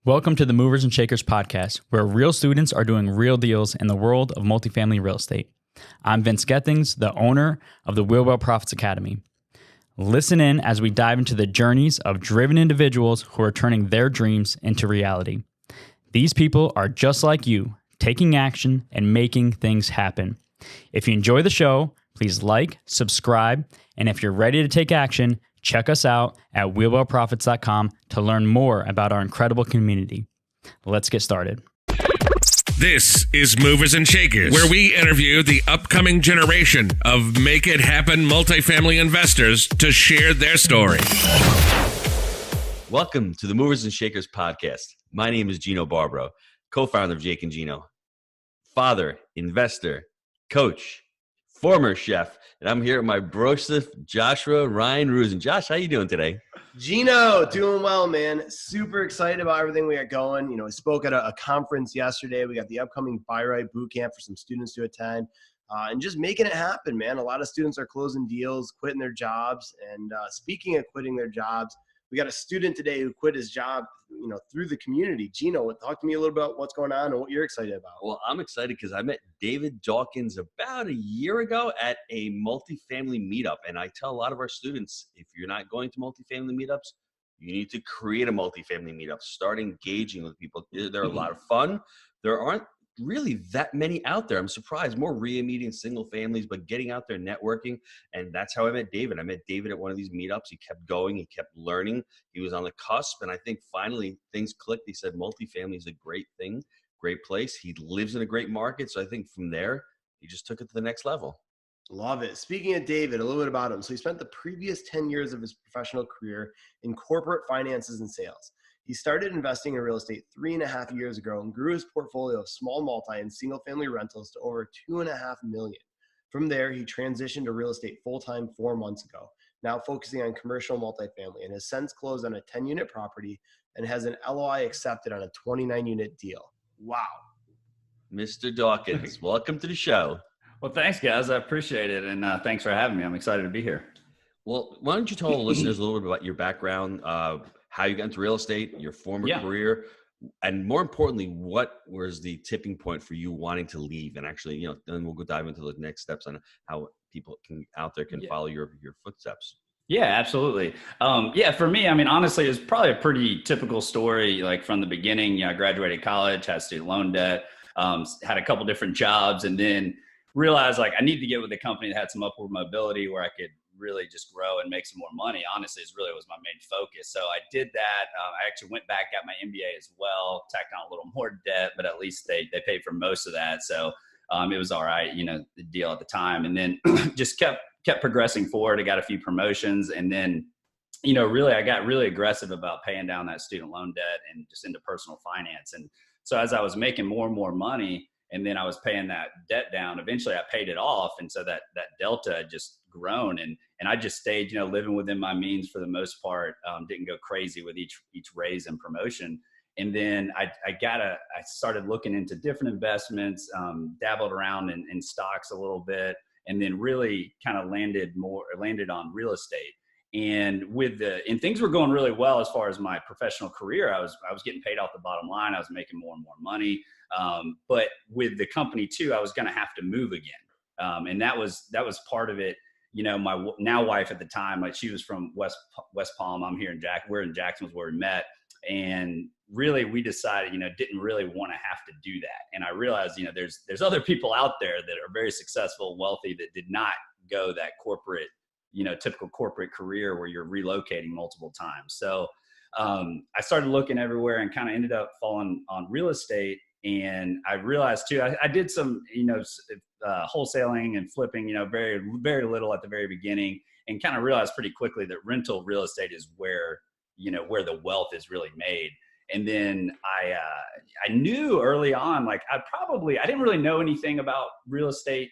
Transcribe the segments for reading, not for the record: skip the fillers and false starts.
Welcome to the Movers and Shakers podcast, where real students are doing real deals in the world of multifamily real estate. I'm Vince Gethings, the owner of the Wheelwell Profits Academy. Listen in as we dive into the journeys of driven individuals who are turning their dreams into reality. These people are just like you, taking action and making things happen. If you enjoy the show, please like, subscribe, and if you're ready to take action, check us out at wheelwellprofits.com to learn more about our incredible community. Let's get started. This is Movers and Shakers, where we interview the upcoming generation of Make It Happen multifamily investors to share their story. Welcome to the Movers and Shakers podcast. My name is Gino Barbaro, co-founder of Jake and Gino, father, investor, coach, former chef, and I'm here with my brosif, Joshua Ryan Rusin. Josh, how you doing today? Gino, doing well, man. Super excited about everything we got going. We spoke at a conference yesterday. We got the upcoming Buy Right Bootcamp for some students to attend, and just making it happen, man. A lot of students are closing deals, quitting their jobs, and speaking of quitting their jobs, we got a student today who quit his job, through the community. Gino, talk to me a little bit about what's going on and what you're excited about. Well, I'm excited because I met David Dawkins about a year ago at a multifamily meetup. And I tell a lot of our students, if you're not going to multifamily meetups, you need to create a multifamily meetup. Start engaging with people. They're a lot of fun. There aren't really that many out there. I'm surprised. More meeting single families, but getting out there networking. And that's how I met David. I met David at one of these meetups. He kept going. He kept learning. He was on the cusp. And I think finally things clicked. He said multifamily is a great thing, great place. He lives in a great market. So I think from there, he just took it to the next level. Love it. Speaking of David, a little bit about him. So he spent the previous 10 years of his professional career in corporate finances and sales. He started investing in real estate 3.5 years ago and grew his portfolio of small multi and single family rentals to over $2.5 million. From there, he transitioned to real estate full-time 4 months ago, now focusing on commercial multifamily, and has since closed on a 10-unit property and has an LOI accepted on a 29-unit deal. Wow. Mr. Dawkins, welcome to the show. Well, thanks, guys. I appreciate it. And thanks for having me. I'm excited to be here. Well, why don't you tell the listeners a little bit about your background, how you got into real estate, your former career, and more importantly, what was the tipping point for you wanting to leave? And actually, then we'll go dive into the next steps on how people out there can follow your footsteps. Yeah, absolutely. For me, honestly, it's probably a pretty typical story. Like from the beginning, I graduated college, had student loan debt, had a couple different jobs, and then realized I need to get with a company that had some upward mobility where I could really just grow and make some more money. Honestly, was my main focus. So I did that. I actually went back, got my MBA as well, tacked on a little more debt, but at least they paid for most of that. So it was all right, the deal at the time. And then just kept progressing forward. I got a few promotions, and then, really, I got really aggressive about paying down that student loan debt and just into personal finance. And so as I was making more and more money, and then I was paying that debt down, eventually I paid it off. And so that delta had just grown, and I just stayed, living within my means for the most part. Didn't go crazy with each raise and promotion. And then I started looking into different investments, dabbled around in stocks a little bit, and then really kind of landed on real estate. And and things were going really well as far as my professional career. I was getting paid off the bottom line. I was making more and more money. But with the company too, I was going to have to move again. And that was part of it. My now wife at the time, she was from West Palm. I'm here we're in Jacksonville where we met. And really we decided, didn't really want to have to do that. And I realized, there's other people out there that are very successful, wealthy, that did not go that corporate, typical corporate career where you're relocating multiple times. So I started looking everywhere and kind of ended up falling on real estate. And I realized too, I did some, wholesaling and flipping, very, very little at the very beginning, and kind of realized pretty quickly that rental real estate is where the wealth is really made. And then I knew early on, I didn't really know anything about real estate,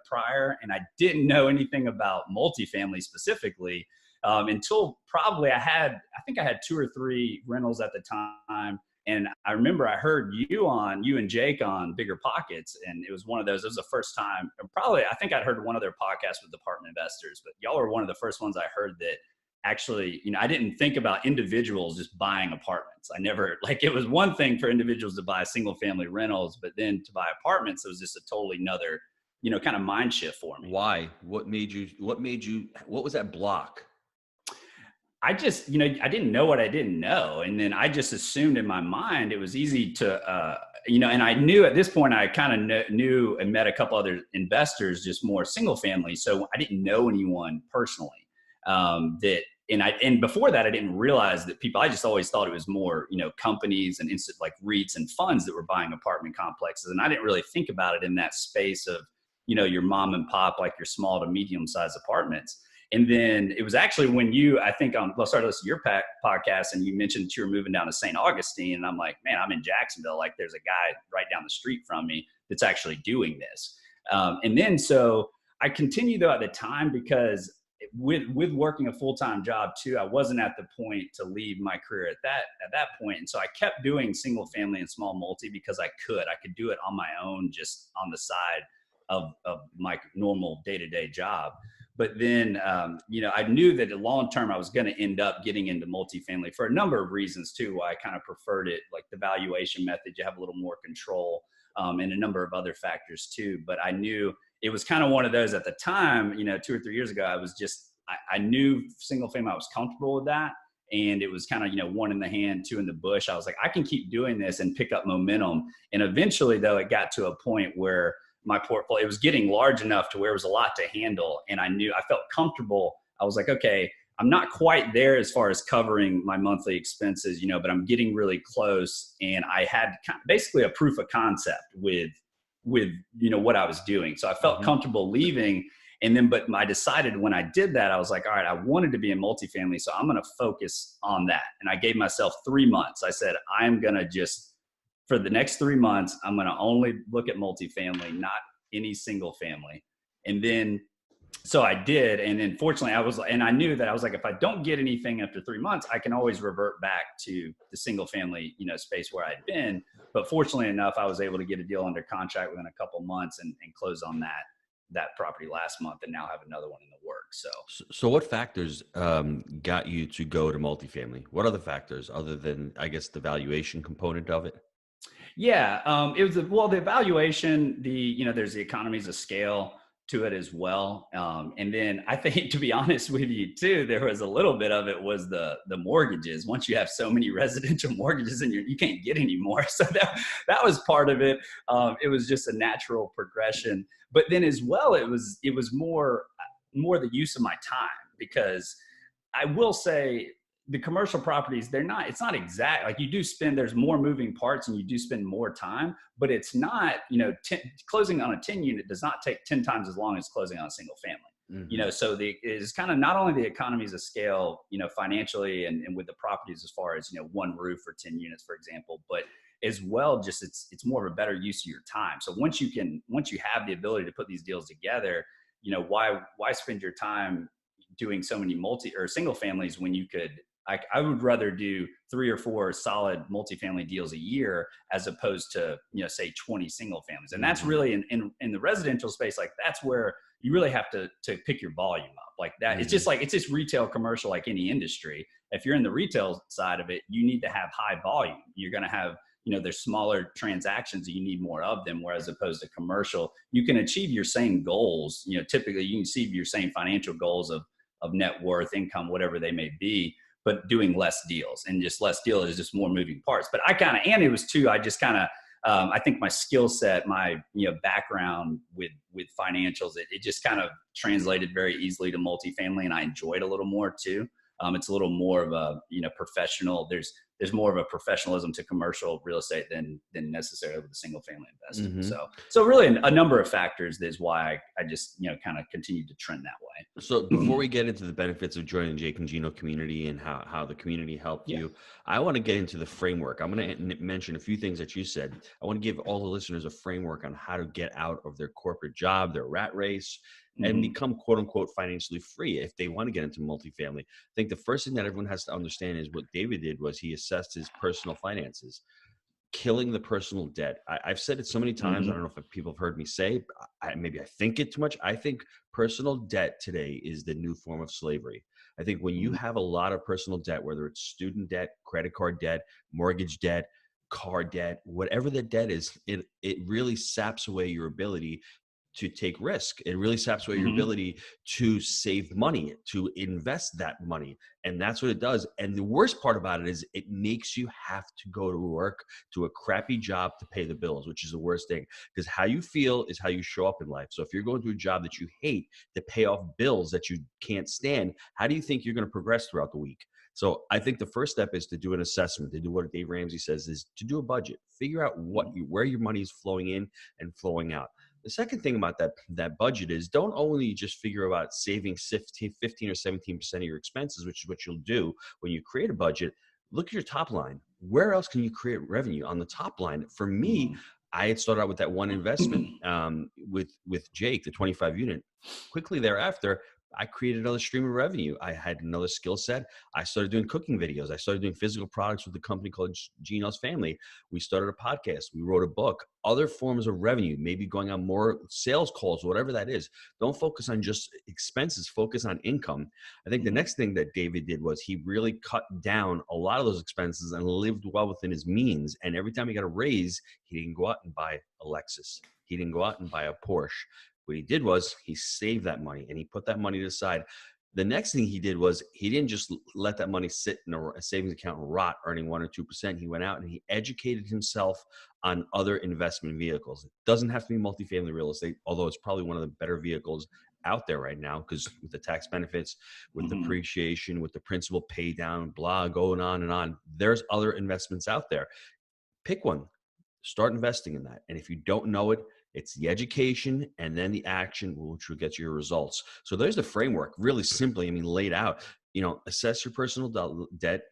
prior, and I didn't know anything about multifamily specifically until probably I think I had 2 or 3 rentals at the time. And I remember I heard you and Jake on Bigger Pockets, and it was one of those. It was the first time, I think I'd heard one of their podcasts with Apartment Investors, but y'all were one of the first ones I heard that actually, I didn't think about individuals just buying apartments. I never, like, it was one thing for individuals to buy single family rentals, but then to buy apartments, it was just a totally another, kind of mind shift for me. Why? What was that block? I just, I didn't know what I didn't know. And then I just assumed in my mind, it was easy to, and I knew at this point, I kind of knew and met a couple other investors, just more single family. So I didn't know anyone personally and before that, I didn't realize that I just always thought it was more, companies and like REITs and funds that were buying apartment complexes. And I didn't really think about it in that space of, your mom and pop, like your small to medium sized apartments. And then it was actually when I started listening to your podcast and you mentioned that you were moving down to St. Augustine. And I'm like, man, I'm in Jacksonville. Like there's a guy right down the street from me that's actually doing this. And then, so I continued though at the time because with working a full-time job too, I wasn't at the point to leave my career at that point. And so I kept doing single family and small multi because I could do it on my own, just on the side of my normal day-to-day job. But then, I knew that long term, I was going to end up getting into multifamily for a number of reasons too, why I kind of preferred it, like the valuation method, you have a little more control, and a number of other factors too. But I knew it was kind of one of those at the time, 2 or 3 years ago, I knew single family, I was comfortable with that. And it was kind of, one in the hand, two in the bush. I was like, I can keep doing this and pick up momentum. And eventually though, it got to a point where my portfolio, it was getting large enough to where it was a lot to handle. And I felt comfortable. I was like, okay, I'm not quite there as far as covering my monthly expenses, but I'm getting really close. And I had basically a proof of concept with what I was doing. So I felt comfortable leaving. And then, but I decided when I did that, I was like, all right, I wanted to be in multifamily. So I'm going to focus on that. And I gave myself 3 months. I said, I'm going to for the next 3 months, I'm going to only look at multifamily, not any single family. And then, so I did. And then fortunately I knew that I was like, if I don't get anything after 3 months, I can always revert back to the single family, space where I'd been. But fortunately enough, I was able to get a deal under contract within a couple months and close on that property last month, and now have another one in the works. So what factors got you to go to multifamily? What other factors other than, I guess, the valuation component of it? Yeah, it was the evaluation, there's the economies of scale to it as well. And then I think, to be honest with you too, there was a little bit of it was the mortgages. Once you have so many residential mortgages and you can't get any more. So that was part of it. It was just a natural progression. But then as well, it was more the use of my time, because I will say, the commercial properties, it's not exact. Like there's more moving parts and you do spend more time, but it's not, closing on a 10 unit does not take 10 times as long as closing on a single family. Mm-hmm. So it's kind of not only the economies of scale, financially and with the properties as far as, one roof or 10 units, for example, but as well, just it's more of a better use of your time. So once you have the ability to put these deals together, why spend your time doing so many multi or single families when you could, I would rather do 3 or 4 solid multifamily deals a year as opposed to, say 20 single families. And that's really in the residential space, like that's where you really have to pick your volume up like that. It's just retail commercial, like any industry. If you're in the retail side of it, you need to have high volume. You're going to have, there's smaller transactions, you need more of them. Whereas opposed to commercial, you can achieve your same goals. Typically you can achieve your same financial goals of net worth, income, whatever they may be, but doing less deals, and just less deals is just more moving parts. But and it was too, I just I think my skill set, my, background with financials, it just kind of translated very easily to multifamily, and I enjoyed a little more too. It's a little more of a, professional. There's more of a professionalism to commercial real estate than necessarily with a single family investing. Mm-hmm. So really a number of factors is why I just, kind of continued to trend that way. So before we get into the benefits of joining Jake and Gino community and how the community helped you, I want to get into the framework. I'm going to mention a few things that you said. I want to give all the listeners a framework on how to get out of their corporate job, their rat race, and become quote unquote financially free if they want to get into multifamily. I think the first thing that everyone has to understand is what David did was he assessed his personal finances, killing the personal debt. I've said it so many times. I don't know if people have heard me say, maybe I think it too much. I think personal debt today is the new form of slavery. I think when you have a lot of personal debt, whether it's student debt, credit card debt, mortgage debt, car debt, whatever the debt is, it really saps away your ability to take risk. It really saps away your ability to save money, to invest that money. And that's what it does. And the worst part about it is it makes you have to go to work, to a crappy job to pay the bills, which is the worst thing. Because how you feel is how you show up in life. So if you're going to a job that you hate to pay off bills that you can't stand, how do you think you're going to progress throughout the week? So I think the first step is to do an assessment, to do what Dave Ramsey says, is to do a budget, figure out where your money is flowing in and flowing out. The second thing about that budget is don't only just figure about saving 15 or 17% of your expenses, which is what you'll do when you create a budget. Look at your top line. Where else can you create revenue on the top line? For me, I had started out with that one investment with Jake, the 25 unit. Quickly thereafter, I created another stream of revenue. I had another skill set. I started doing cooking videos. I started doing physical products with a company called Gino's Family. We started a podcast. We wrote a book. Other forms of revenue, maybe going on more sales calls, whatever that is. Don't focus on just expenses. Focus on income. I think the next thing that David did was he really cut down a lot of those expenses and lived well within his means. And every time he got a raise, he didn't go out and buy a Lexus. He didn't go out and buy a Porsche. What he did was he saved that money and he put that money to the side. The next thing he did was he didn't just let that money sit in a savings account and rot, earning 1 or 2%. He went out and he educated himself on other investment vehicles. It doesn't have to be multifamily real estate, although it's probably one of the better vehicles out there right now, because with the tax benefits, with the depreciation, with the principal pay down, blah, going on and on. There's other investments out there. Pick one, start investing in that. And if you don't know it, it's the education and then the action, which will get you your results. So there's the framework, really simply, laid out. Assess your personal debt,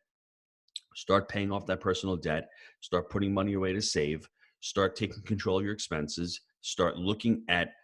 start paying off that personal debt, start putting money away to save, start taking control of your expenses, start looking at,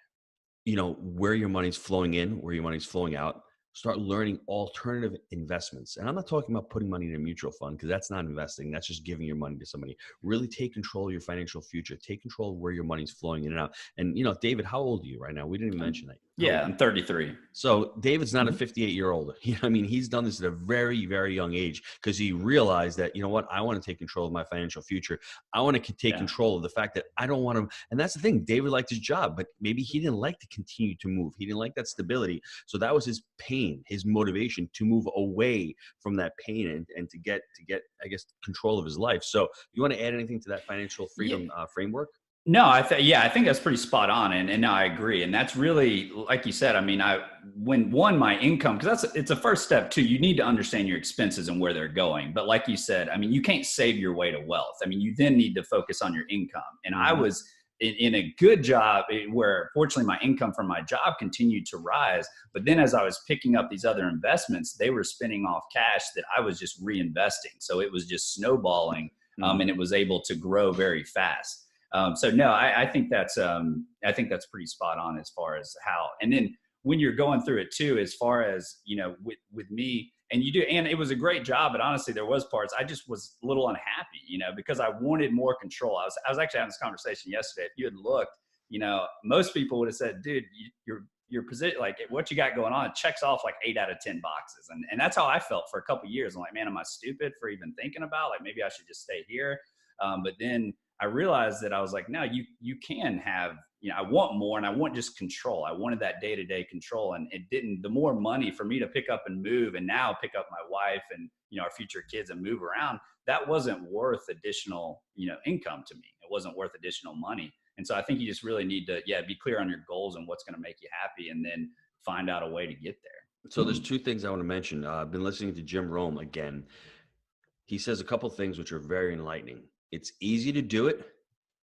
where your money's flowing in, where your money's flowing out. Start learning alternative investments. And I'm not talking about putting money in a mutual fund, because that's not investing. That's just giving your money to somebody. Really take control of your financial future. Take control of where your money's flowing in and out. And, David, how old are you right now? We didn't even mention that. Yeah, I'm 33. So David's not a 58-year-old. He's done this at a very, very young age, because he realized that, I want to take control of my financial future. I want to take control of the fact that I don't want to. And that's the thing. David liked his job, but maybe he didn't like to continue to move. He didn't like that stability. So that was his pain, his motivation to move away from that pain and to get, I guess, control of his life. So you want to add anything to that financial freedom framework? No, I think that's pretty spot on. And no, I agree. And that's really, like you said, my income, because it's a first step too. You need to understand your expenses and where they're going. But like you said, you can't save your way to wealth. You then need to focus on your income. And I was in a good job where fortunately my income from my job continued to rise. But then as I was picking up these other investments, they were spinning off cash that I was just reinvesting. So it was just snowballing and it was able to grow very fast. So no, I think that's pretty spot on as far as how, and then when you're going through it too, as far as, with me and you do, and it was a great job, but honestly, there was parts I just was a little unhappy, because I wanted more control. I was actually having this conversation yesterday. If you had looked, most people would have said, dude, your position, like what you got going on, checks off like 8 out of 10 boxes. And that's how I felt for a couple of years. I'm like, man, am I stupid for even thinking about, like, maybe I should just stay here. But then I realized that I was like, no, you can have, I want more, and I want just control. I wanted that day-to-day control, and it didn't, the more money for me to pick up and move and now pick up my wife and, our future kids and move around, that wasn't worth additional, income to me. It wasn't worth additional money. And so I think you just really need to, be clear on your goals and what's going to make you happy, and then find out a way to get there. So there's two things I want to mention. I've been listening to Jim Rome again. He says a couple of things which are very enlightening. It's easy to do it,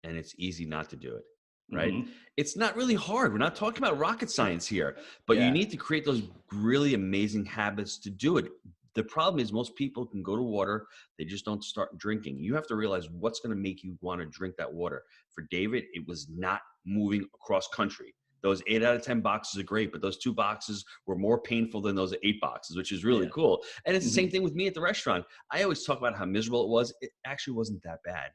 and it's easy not to do it, right? It's not really hard. We're not talking about rocket science here, but you need to create those really amazing habits to do it. The problem is most people can go to water. They just don't start drinking. You have to realize what's going to make you want to drink that water. For David, it was not moving across country. Those 8 out of 10 boxes are great, but those 2 boxes were more painful than those 8 boxes, which is really cool. And it's the same thing with me at the restaurant. I always talk about how miserable it was. It actually wasn't that bad.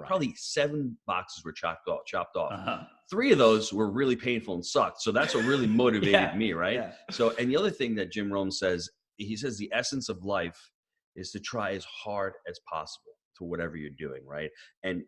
Probably 7 boxes were chopped off. 3 of those were really painful and sucked. So that's what really motivated me, right? So, and the other thing that Jim Rome says, he says the essence of life is to try as hard as possible to whatever you're doing, right? And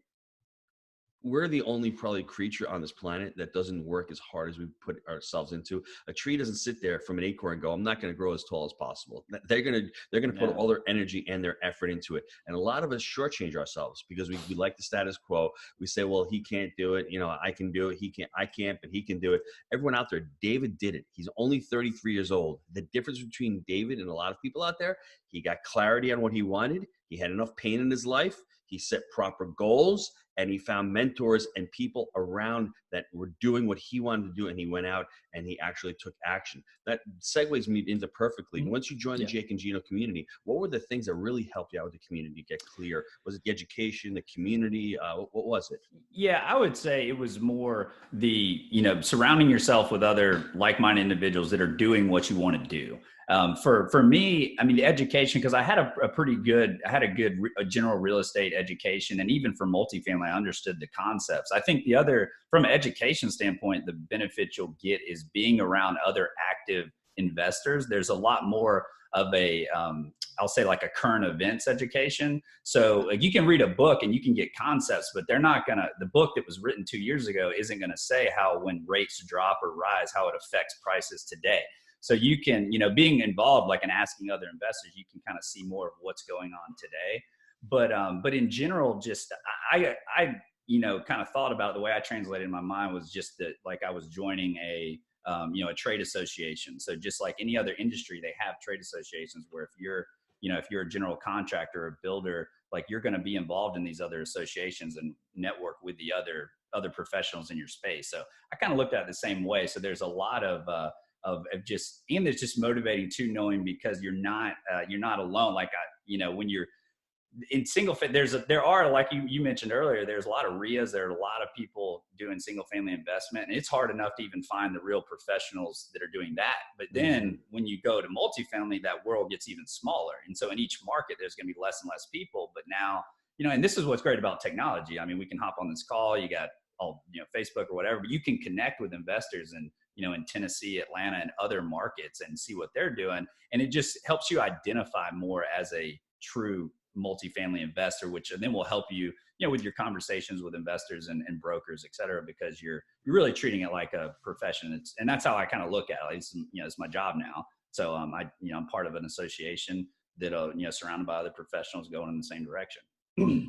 we're the only probably creature on this planet that doesn't work as hard as we put ourselves into. A tree doesn't sit there from an acorn and go, I'm not going to grow as tall as possible. They're going to put all their energy and their effort into it. And a lot of us shortchange ourselves because we like the status quo. We say, well, he can't do it. You know, I can do it. I can't, but he can do it. Everyone out there, David did it. He's only 33 years old. The difference between David and a lot of people out there, he got clarity on what he wanted. He had enough pain in his life. He set proper goals, and he found mentors and people around that were doing what he wanted to do. And he went out and he actually took action. That segues me into perfectly. Once you joined the Jake and Gino community, what were the things that really helped you out with the community get clear? Was it the education, the community? What was it? Yeah, I would say it was more the, surrounding yourself with other like-minded individuals that are doing what you want to do. For me, I mean, the education, because I had a good general real estate education, and even for multifamily, I understood the concepts. I think from an education standpoint, the benefit you'll get is being around other active investors. There's a lot more of I'll say like a current events education. So like you can read a book and you can get concepts, but the book that was written 2 years ago isn't going to say how when rates drop or rise, how it affects prices today. So you can, being involved, like in asking other investors, you can kind of see more of what's going on today. But in general, just I kind of thought about the way I translated in my mind was just that, like I was joining a trade association. So just like any other industry, they have trade associations where if you're a general contractor or a builder, like you're going to be involved in these other associations and network with the other professionals in your space. So I kind of looked at it the same way. So there's a lot of it's just motivating too, knowing because you're not alone. Like when you're in single family, there are, like you mentioned earlier, there's a lot of RIAs. There are a lot of people doing single family investment, and it's hard enough to even find the real professionals that are doing that. But then when you go to multifamily, that world gets even smaller. And so in each market, there's going to be less and less people. But now, and this is what's great about technology. I mean, we can hop on this call, you got Facebook or whatever, but you can connect with investors in Tennessee, Atlanta, and other markets and see what they're doing. And it just helps you identify more as a true multifamily investor, which then will help you, with your conversations with investors and brokers, et cetera, because you're really treating it like a profession. And that's how I kind of look at it. It's my job now. So I'm part of an association that, surrounded by other professionals going in the same direction.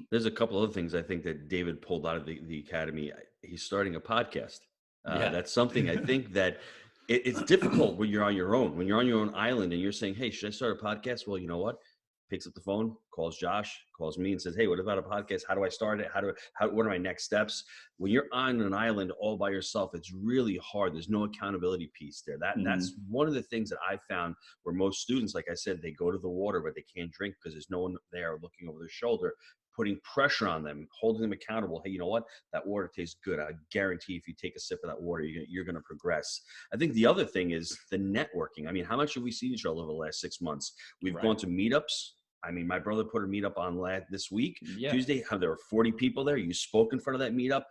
There's a couple other things I think that David pulled out of the academy. He's starting a podcast. That's something I think that it's difficult when you're on your own, when you're on your own island and you're saying, hey, should I start a podcast? Well, you know what? Picks up the phone, calls Josh, calls me and says, hey, what about a podcast? How do I start it? What are my next steps? When you're on an island all by yourself, it's really hard. There's no accountability piece there. That's one of the things that I found where most students, like I said, they go to the water, but they can't drink because there's no one there looking over their shoulder, putting pressure on them, holding them accountable. Hey, you know what? That water tastes good. I guarantee if you take a sip of that water, you're going to progress. I think the other thing is the networking. I mean, how much have we seen each other over the last 6 months? We've gone to meetups. I mean, my brother put a meetup on this week, Tuesday. There were 40 people there. You spoke in front of that meetup.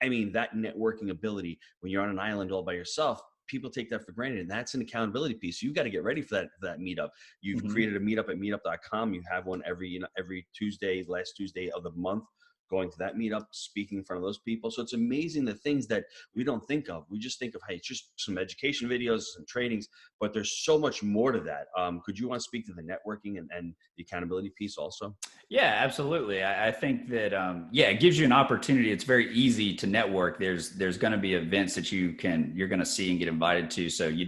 I mean, that networking ability when you're on an island all by yourself, people take that for granted. And that's an accountability piece. You got to get ready for that meetup. You've created a meetup at meetup.com. You have one every Tuesday, last Tuesday of the month, going to that meetup, speaking in front of those people. So it's amazing the things that we don't think of. We just think of, hey, it's just some education videos, some trainings, but there's so much more to that. Could you want to speak to the networking and the accountability piece also? Yeah, absolutely. I think that, it gives you an opportunity. It's very easy to network. There's going to be events that you're going to see and get invited to. So you're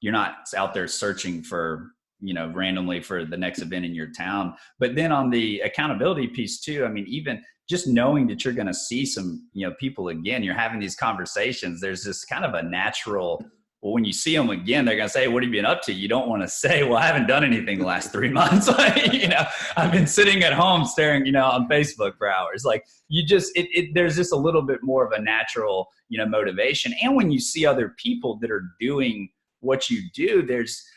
not out there searching for, randomly for the next event in your town. But then on the accountability piece too, I mean, even just knowing that you're going to see some, people again, you're having these conversations, there's this kind of a natural, well, when you see them again, they're going to say, hey, what have you been up to? You don't want to say, well, I haven't done anything the last 3 months. I've been sitting at home staring, on Facebook for hours. Like there's just a little bit more of a natural, motivation. And when you see other people that are doing what you do,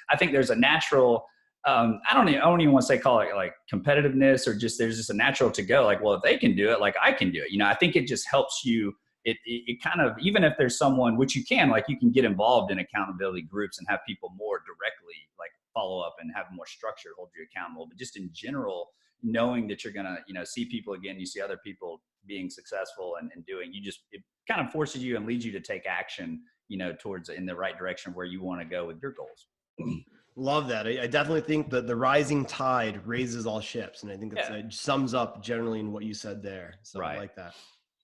I think there's a natural, I don't even want to call it like competitiveness, or just there's just a natural to go like, well, if they can do it, like I can do it. I think it just helps you. It kind of, even if there's someone, which you can get involved in accountability groups and have people more directly like follow up and have more structure, hold you accountable. But just in general, knowing that you're going to, you know, see people again, you see other people being successful and doing, it kind of forces you and leads you to take action, you know, towards in the right direction where you want to go with your goals. Love that. I definitely think that the rising tide raises all ships. And I think it sums up generally in what you said there. So I like that.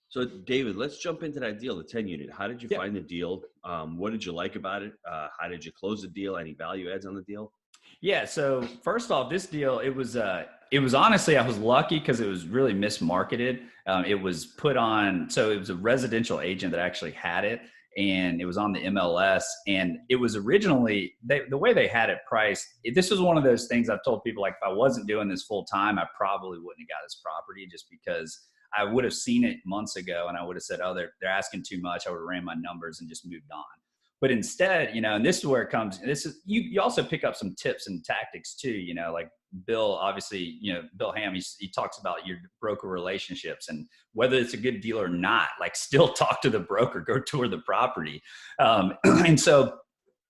So David, let's jump into that deal, the 10 unit. How did you find the deal? What did you like about it? How did you close the deal? Any value adds on the deal? Yeah. So first off, this deal, it was honestly, I was lucky because it was really mismarketed. It was put on, so it was a residential agent that actually had it, and it was on the MLS, and it was originally, the way they had it priced, this was one of those things I've told people, like, if I wasn't doing this full time, I probably wouldn't have got this property, just because I would have seen it months ago and I would have said, oh, they're asking too much. I would have ran my numbers and just moved on. But instead, you know, and this is where it comes, you also pick up some tips and tactics too, you know, like Bill, obviously, you know, Bill Ham, he talks about your broker relationships, and whether it's a good deal or not, like, still talk to the broker, go tour the property. And so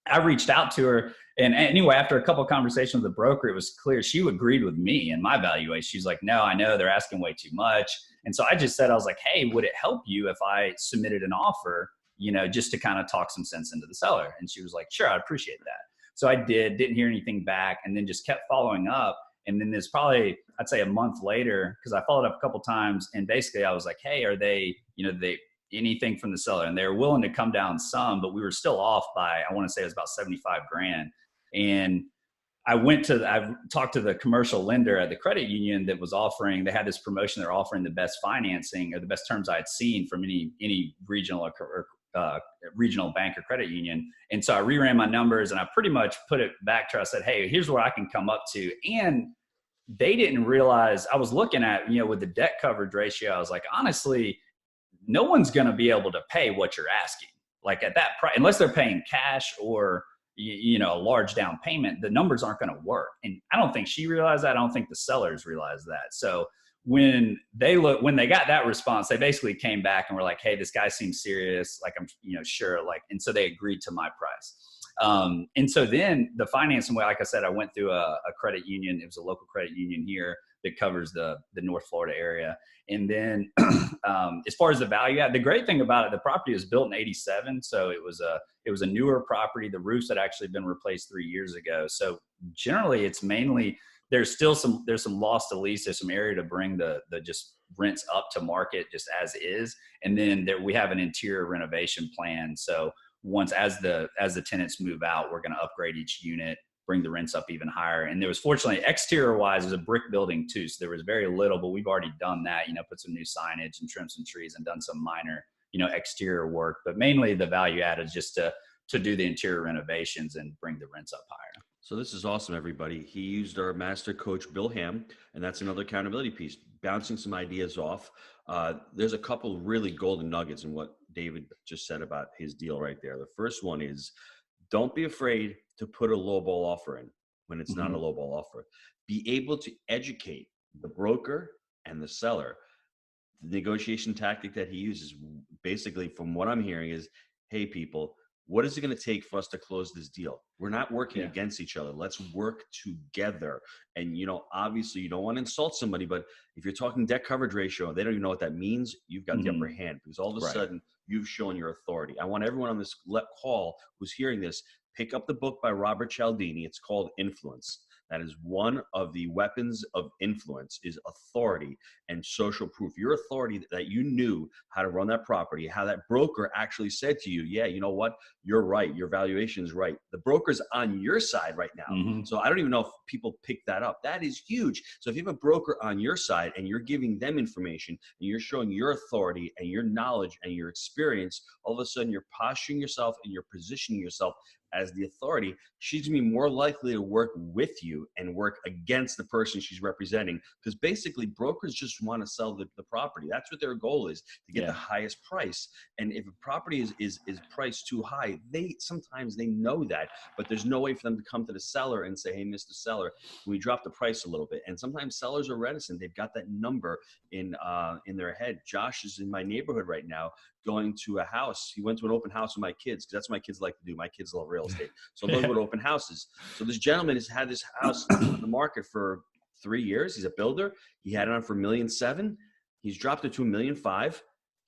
I reached out to her, and anyway, after a couple of conversations with the broker, it was clear she agreed with me and my valuation. She's like, no, I know they're asking way too much. And so I just said, I was like, hey, would it help you if I submitted an offer, you know, just to kind of talk some sense into the seller? And she was like, sure, I'd appreciate that. So I didn't hear anything back, and then just kept following up. And then there's probably, I'd say a month later, because I followed up a couple times, and basically I was like, hey, are they, you know, anything from the seller? And they were willing to come down some, but we were still off by, I want to say it was about $75,000. And I talked to the commercial lender at the credit union that was offering, they had this promotion, they're offering the best financing or the best terms I had seen from any regional or regional bank or credit union. And so I reran my numbers, and I pretty much put it back to her. I said, hey, here's where I can come up to. And they didn't realize, I was looking at, you know, with the debt coverage ratio, I was like, honestly, no one's going to be able to pay what you're asking. Like, at that price, unless they're paying cash or, you know, a large down payment, the numbers aren't going to work. And I don't think she realized that. I don't think the sellers realized that. So when they got that response, they basically came back and were like, hey, this guy seems serious. Like, I'm, you know, sure. Like, and so they agreed to my price. And so then the financing way, like I said, I went through a credit union. It was a local credit union here that covers the North Florida area. And then as far as the value add, the great thing about it, the property was built in 87. So it was a newer property. The roofs had actually been replaced 3 years ago. So generally it's mainly, there's some loss to lease. There's some area to bring the just rents up to market just as is. And then we have an interior renovation plan. So once, as the tenants move out, we're going to upgrade each unit, bring the rents up even higher. And there was, fortunately, exterior wise, it was a brick building too. So there was very little, but we've already done that, you know, put some new signage and trimmed some trees and done some minor, you know, exterior work. But mainly the value add is just to do the interior renovations and bring the rents up higher. So this is awesome, everybody. He used our master coach, Bill Ham, and that's another accountability piece, bouncing some ideas off. There's a couple really golden nuggets in what David just said about his deal right there. The first one is, don't be afraid to put a lowball offer in when it's not a lowball offer. Be able to educate the broker and the seller. The negotiation tactic that he uses, basically, from what I'm hearing, is, hey, people, what is it going to take for us to close this deal? We're not working against each other. Let's work together. And, you know, obviously you don't want to insult somebody, but if you're talking debt coverage ratio, they don't even know what that means. You've got the upper hand, because all of a sudden you've shown your authority. I want everyone on this call who's hearing this, pick up the book by Robert Cialdini. It's called Influence. That is one of the weapons of influence, is authority and social proof. Your authority that you knew how to run that property, how that broker actually said to you, yeah, you know what? You're right. Your valuation is right. The broker's on your side right now. So I don't even know if people pick that up. That is huge. So if you have a broker on your side and you're giving them information and you're showing your authority and your knowledge and your experience, all of a sudden you're posturing yourself and you're positioning yourself as the authority. She's gonna be more likely to work with you and work against the person she's representing, because basically brokers just want to sell the property. That's what their goal is, to get the highest price. And if a property is priced too high, sometimes they know that, but there's no way for them to come to the seller and say, hey, Mr. Seller, can we drop the price a little bit? And sometimes sellers are reticent. They've got that number in their head. Josh is in my neighborhood right now, going to a house. He went to an open house with my kids, because that's what my kids like to do. My kids love real real estate. So those would open houses. So this gentleman has had this house on the market for 3 years. He's a builder. He had it on for $1.7 million. He's dropped it to $1.5 million.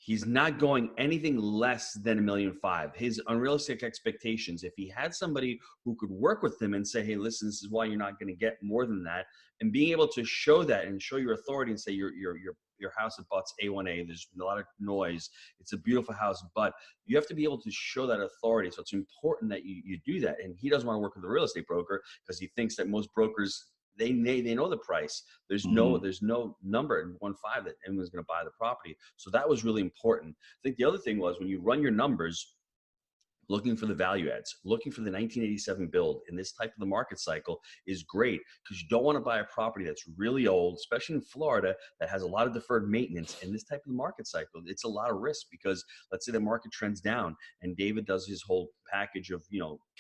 He's not going anything less than $1.5 million. His unrealistic expectations, if he had somebody who could work with him and say, hey, listen, this is why you're not going to get more than that, and being able to show that and show your authority and say your house abuts A1A, there's a lot of noise, it's a beautiful house, but you have to be able to show that authority. So it's important that you do that. And he doesn't want to work with a real estate broker because he thinks that most brokers, they know the price. There's no number in 1.5 that anyone's going to buy the property. So that was really important. I think the other thing was when you run your numbers, looking for the value adds, looking for the 1987 build in this type of the market cycle is great because you don't want to buy a property that's really old, especially in Florida, that has a lot of deferred maintenance. In this type of the market cycle, it's a lot of risk because let's say the market trends down and David does his whole package of,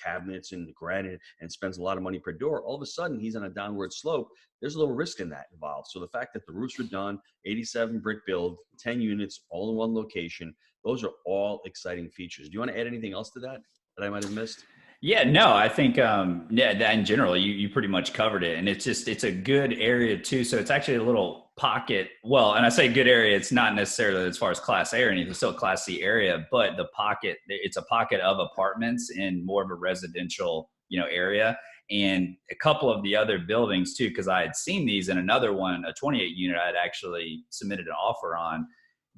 cabinets and granite and spends a lot of money per door. All of a sudden he's on a downward slope. There's a little risk in that involved. So the fact that the roofs were done, 87 brick build, 10 units, all in one location, those are all exciting features. Do you want to add anything else to that I might have missed? Yeah, no, I think, that in general, you pretty much covered it. And it's a good area too. So it's actually a little pocket. Well, and I say good area, it's not necessarily as far as class A or anything, it's still a class C area, but it's a pocket of apartments in more of a residential, area. And a couple of the other buildings too, because I had seen these in another one, a 28 unit I had actually submitted an offer on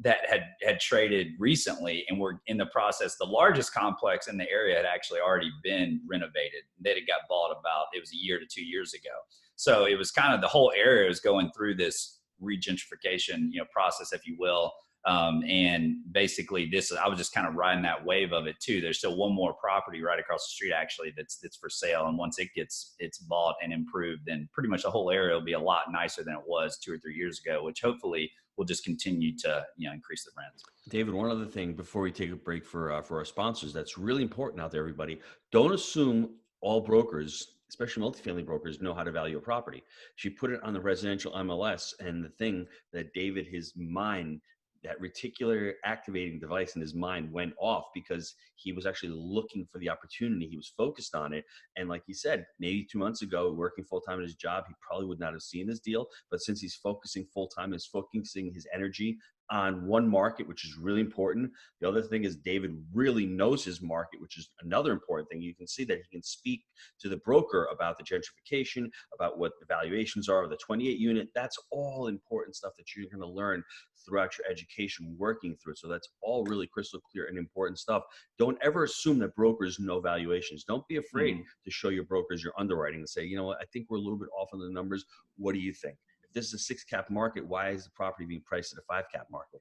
that had traded recently, and we're in the process. The largest complex in the area had actually already been renovated. That it got bought it was 1 year to 2 years ago. So it was kind of the whole area was going through this regentrification, process, if you will. And basically I was just kind of riding that wave of it too. There's still one more property right across the street actually that's for sale. And once it's bought and improved, then pretty much the whole area will be a lot nicer than it was 2 or 3 years ago, which hopefully will just continue to, increase the rents. David, one other thing before we take a break for our sponsors, that's really important out there, everybody. Don't assume all brokers, especially multifamily brokers, know how to value a property. She put it on the residential MLS, and the thing that David, his mind, that reticular activating device in his mind went off because he was actually looking for the opportunity. He was focused on it. And like he said, maybe 2 months ago, working full-time at his job, he probably would not have seen this deal. But since he's focusing full-time, he's focusing his energy on one market, which is really important. The other thing is David really knows his market, which is another important thing. You can see that he can speak to the broker about the gentrification, about what the valuations are of the 28 unit. That's all important stuff that you're going to learn throughout your education working through it. So that's all really crystal clear and important stuff. Don't ever assume that brokers know valuations. Don't be afraid to show your brokers your underwriting and say, you know what, I think we're a little bit off on the numbers. What do you think? If this is a 6 cap market, why is the property being priced at a 5 cap market?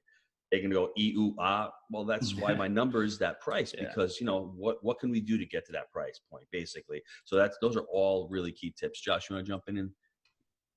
They're going to go, ooh, ah. Well, that's why my number is that price, because, what can we do to get to that price point, basically? So those are all really key tips. Josh, you want to jump in?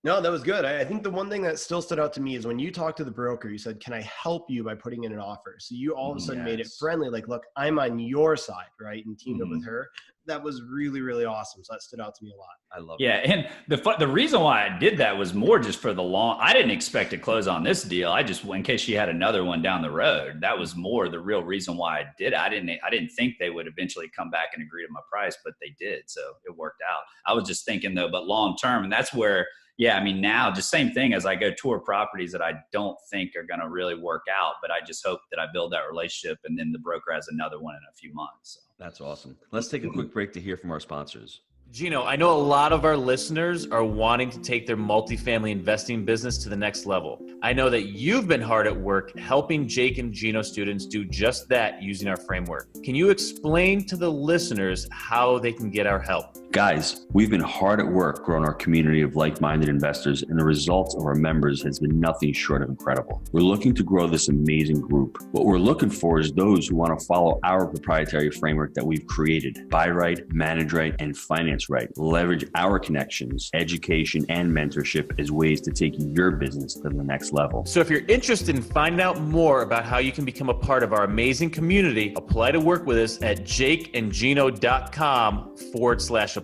No, that was good. I think the one thing that still stood out to me is when you talked to the broker, you said, can I help you by putting in an offer? So you all of a sudden made it friendly, like, look, I'm on your side, right? And teamed up with her. That was really, really awesome. So that stood out to me a lot. I love it. Yeah. And the reason why I did that was more just for I didn't expect to close on this deal. I just, in case she had another one down the road, that was more the real reason why I did it. I didn't think they would eventually come back and agree to my price, but they did. So it worked out. I was just thinking though, but long-term, and that's where, now just same thing as I go tour properties that I don't think are going to really work out, but I just hope that I build that relationship and then the broker has another one in a few months. So. That's awesome. Let's take a quick break to hear from our sponsors. Gino, I know a lot of our listeners are wanting to take their multifamily investing business to the next level. I know that you've been hard at work helping Jake and Gino students do just that using our framework. Can you explain to the listeners how they can get our help? Guys, we've been hard at work growing our community of like-minded investors, and the results of our members has been nothing short of incredible. We're looking to grow this amazing group. What we're looking for is those who want to follow our proprietary framework that we've created. Buy right, manage right, and finance right. Leverage our connections, education, and mentorship as ways to take your business to the next level. So if you're interested in finding out more about how you can become a part of our amazing community, apply to work with us at jakeandgino.com/apply.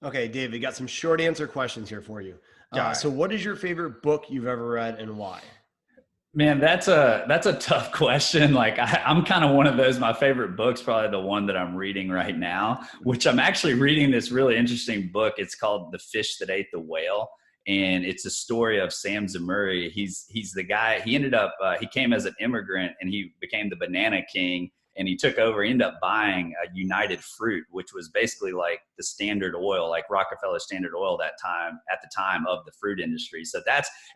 Okay, David, got some short answer questions here for you. So what is your favorite book you've ever read and why? Man, that's a tough question. Like I'm kind of one of those, my favorite book's probably the one that I'm reading right now, which I'm actually reading this really interesting book. It's called The Fish That Ate the Whale. And it's a story of Sam Zamuri. He's the guy, he ended up, he came as an immigrant and he became the banana king. And he took over, he ended up buying a United Fruit, which was basically like the Standard Oil, like Rockefeller Standard Oil at the time of the fruit industry. So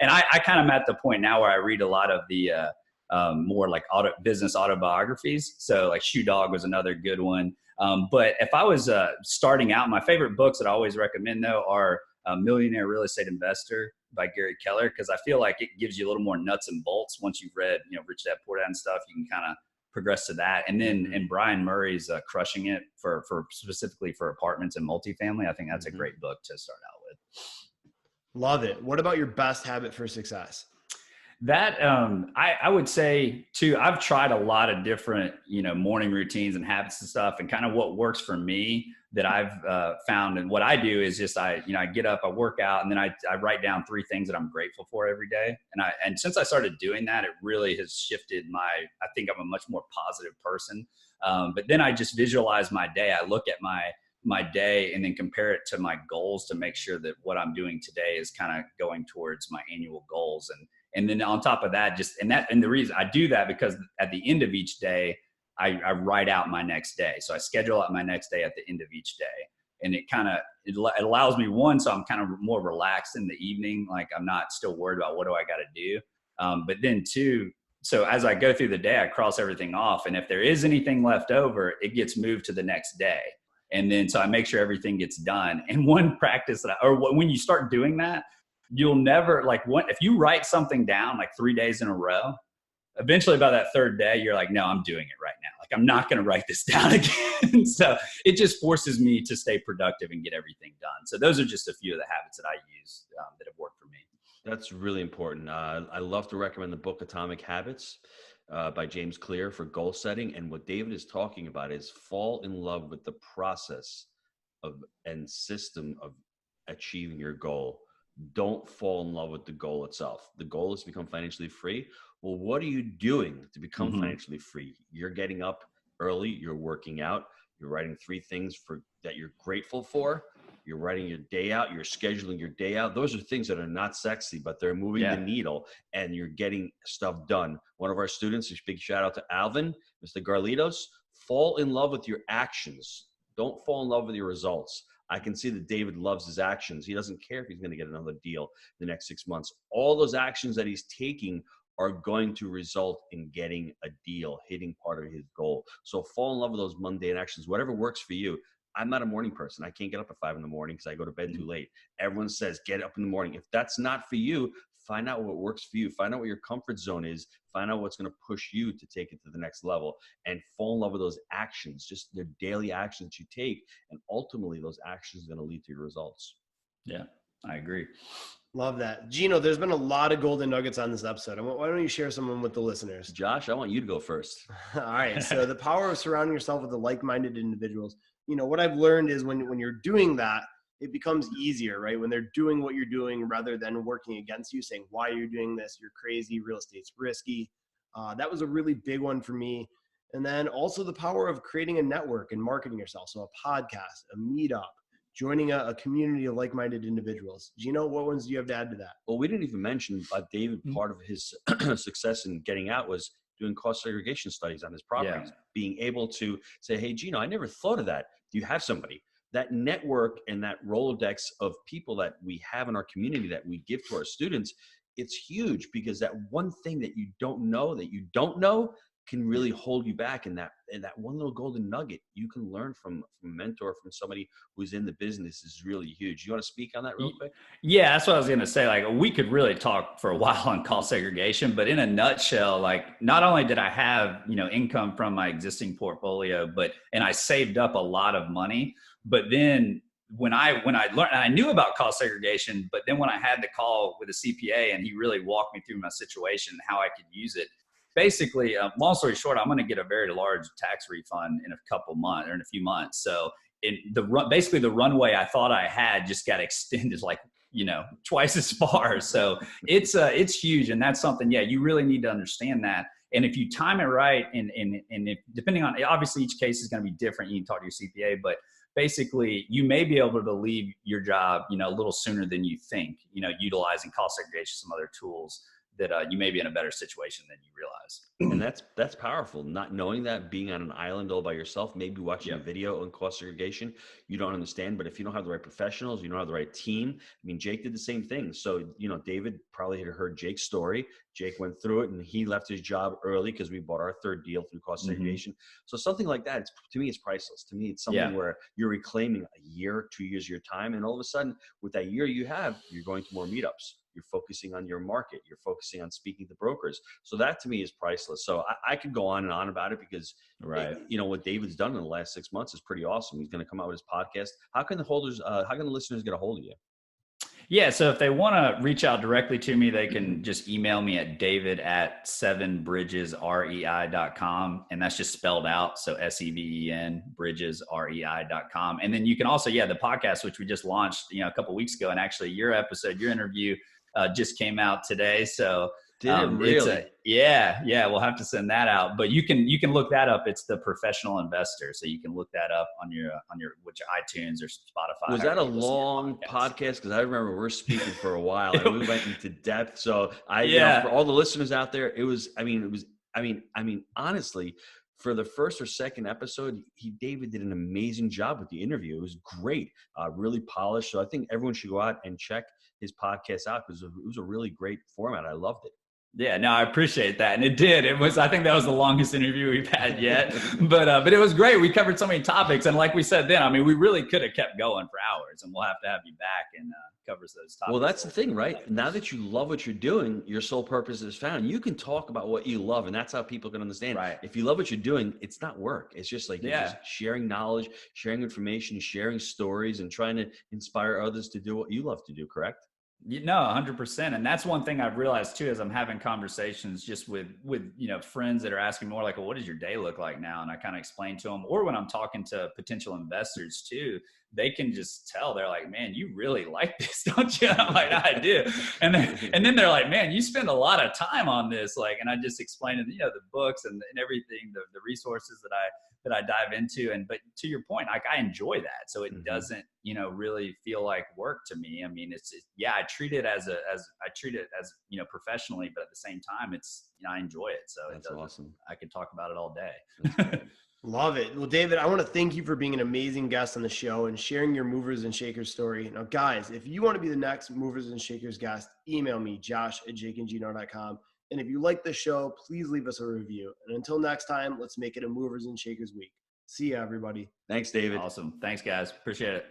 and I kind of am at the point now where I read a lot of the more like business autobiographies. So like Shoe Dog was another good one. But if I was starting out, my favorite books that I always recommend though are Millionaire Real Estate Investor by Gary Keller, because I feel like it gives you a little more nuts and bolts. Once you've read, Rich Dad Poor Dad and stuff, you can kind of progress to that. And then, and Brian Murray's Crushing It for specifically for apartments and multifamily. I think that's a great book to start out with. Love it. What about your best habit for success? That I would say too, I've tried a lot of different, morning routines and habits and stuff, and kind of what works for me that I've found. And what I do is just, I get up, I work out, and then I write down 3 things that I'm grateful for every day. And since I started doing that, it really has shifted I think I'm a much more positive person. But then I just visualize my day. I look at my day and then compare it to my goals to make sure that what I'm doing today is kind of going towards my annual goals. And then on top of that, and the reason I do that, because at the end of each day, I write out my next day. So I schedule out my next day at the end of each day. And it allows me, one, so I'm kind of more relaxed in the evening. Like I'm not still worried about what do I got to do. But then 2, so as I go through the day, I cross everything off. And if there is anything left over, it gets moved to the next day. And then, so I make sure everything gets done. And one practice when you start doing that, you'll never if you write something down like 3 days in a row, eventually by that 3rd day, you're like, no, I'm doing it right now. Like I'm not going to write this down again. So it just forces me to stay productive and get everything done. So those are just a few of the habits that I use that have worked for me. That's really important. I love to recommend the book Atomic Habits by James Clear for goal setting. And what David is talking about is fall in love with the process and system of achieving your goal. Don't fall in love with the goal itself. The goal is to become financially free. Well, what are you doing to become financially free? You're getting up early. You're working out. You're writing 3 things that you're grateful for. You're writing your day out. You're scheduling your day out. Those are things that are not sexy, but they're moving the needle, and you're getting stuff done. One of our students, a big shout out to Alvin, Mr. Garlitos, fall in love with your actions. Don't fall in love with your results. I can see that David loves his actions. He doesn't care if he's going to get another deal the next 6 months. All those actions that he's taking are going to result in getting a deal, hitting part of his goal. So fall in love with those mundane actions, whatever works for you. I'm not a morning person. I can't get up at 5 a.m. because I go to bed too late. Everyone says, get up in the morning. If that's not for you, find out what works for you. Find out what your comfort zone is. Find out what's going to push you to take it to the next level, and fall in love with those actions, just the daily actions you take. And ultimately those actions are going to lead to your results. Yeah, I agree. Love that. Gino, there's been a lot of golden nuggets on this episode. Why don't you share some with the listeners? Josh, I want you to go first. All right. So the power of surrounding yourself with the like-minded individuals. What I've learned is when you're doing that, it becomes easier, right? When they're doing what you're doing rather than working against you, saying, why are you doing this? You're crazy. Real estate's risky. That was a really big one for me. And then also the power of creating a network and marketing yourself. So a podcast, a meetup, joining a community of like-minded individuals. Gino, what ones do you have to add to that? Well, we didn't even mention David, part of his success in getting out was doing cost segregation studies on his properties, being able to say, hey, Gino, I never thought of that. Do you have somebody? That network and that Rolodex of people that we have in our community that we give to our students, it's huge, because that one thing that you don't know can really hold you back. And that one little golden nugget you can learn from a mentor, from somebody who's in the business, is really huge. You want to speak on that real quick? Yeah, that's what I was going to say. Like, we could really talk for a while on cost segregation, but in a nutshell, like, not only did I have, income from my existing portfolio, and I saved up a lot of money, but then when I learned, and I knew about cost segregation, but then when I had the call with a CPA and he really walked me through my situation and how I could use it, basically, long story short, I'm going to get a very large tax refund in a few months. So basically the runway I thought I had just got extended like twice as far. So it's huge. And that's something, you really need to understand that. And if you time it right, and if, depending on, obviously each case is going to be different, you can talk to your CPA, but basically you may be able to leave your job, a little sooner than you think, utilizing cost segregation, some other tools that you may be in a better situation than you realize. And that's powerful. Not knowing that, being on an island all by yourself, maybe watching a video on cost segregation, you don't understand. But if you don't have the right professionals, you don't have the right team. I mean, Jake did the same thing. So, David probably had heard Jake's story. Jake went through it and he left his job early because we bought our third deal through cost segregation. So something like that, to me, it's priceless. To me, it's something where you're reclaiming a year, 2 years of your time. And all of a sudden, with that year you have, you're going to more meetups. You're focusing on your market. You're focusing on speaking to brokers. So that to me is priceless. So I could go on and on about it because, what David's done in the last 6 months is pretty awesome. He's going to come out with his podcast. How can the listeners get a hold of you? Yeah. So if they want to reach out directly to me, they can just email me at david@sevenbridgesrei.com. And that's just spelled out. So SEVEN bridgesrei.com. And then you can also, the podcast, which we just launched, a couple of weeks ago. And actually your interview just came out today. So did it really? We'll have to send that out, but you can look that up. It's The Professional Investor. So you can look that up on your iTunes or Spotify. Was that a long podcast? Because I remember we're speaking for a while and we went into depth. So for all the listeners out there, honestly, for the first or second episode, David did an amazing job with the interview. It was great, really polished. So I think everyone should go out and check his podcast out because it was a really great format. I loved it. Yeah, no, I appreciate that. And it did. I think that was the longest interview we've had yet, but it was great. We covered so many topics. And like we said then, we really could have kept going for hours, and we'll have to have you back and cover those topics. Well, that's the thing, right? Now that you love what you're doing, your sole purpose is found. You can talk about what you love, and that's how people can understand. Right. If you love what you're doing, it's not work. It's just like you're just sharing knowledge, sharing information, sharing stories, and trying to inspire others to do what you love to do, correct? No, 100%. And that's one thing I've realized too, as I'm having conversations just with friends that are asking more like, well, what does your day look like now? And I kind of explain to them, or when I'm talking to potential investors too, they can just tell. They're like, man, you really like this, don't you? And I'm like, I do. And then they're like, man, you spend a lot of time on this. And I just explained, the books and everything, the resources that I dive into. But to your point, I enjoy that. So it doesn't, really feel like work to me. I treat it as professionally, but at the same time, it's, I enjoy it. So that's awesome. I could talk about it all day. Love it. Well, David, I want to thank you for being an amazing guest on the show and sharing your movers and shakers story. Now, guys, if you want to be the next movers and shakers guest, email me, josh@jakeandgino.com. And if you like the show, please leave us a review. And until next time, let's make it a movers and shakers week. See ya, everybody. Thanks, David. Awesome. Thanks, guys. Appreciate it.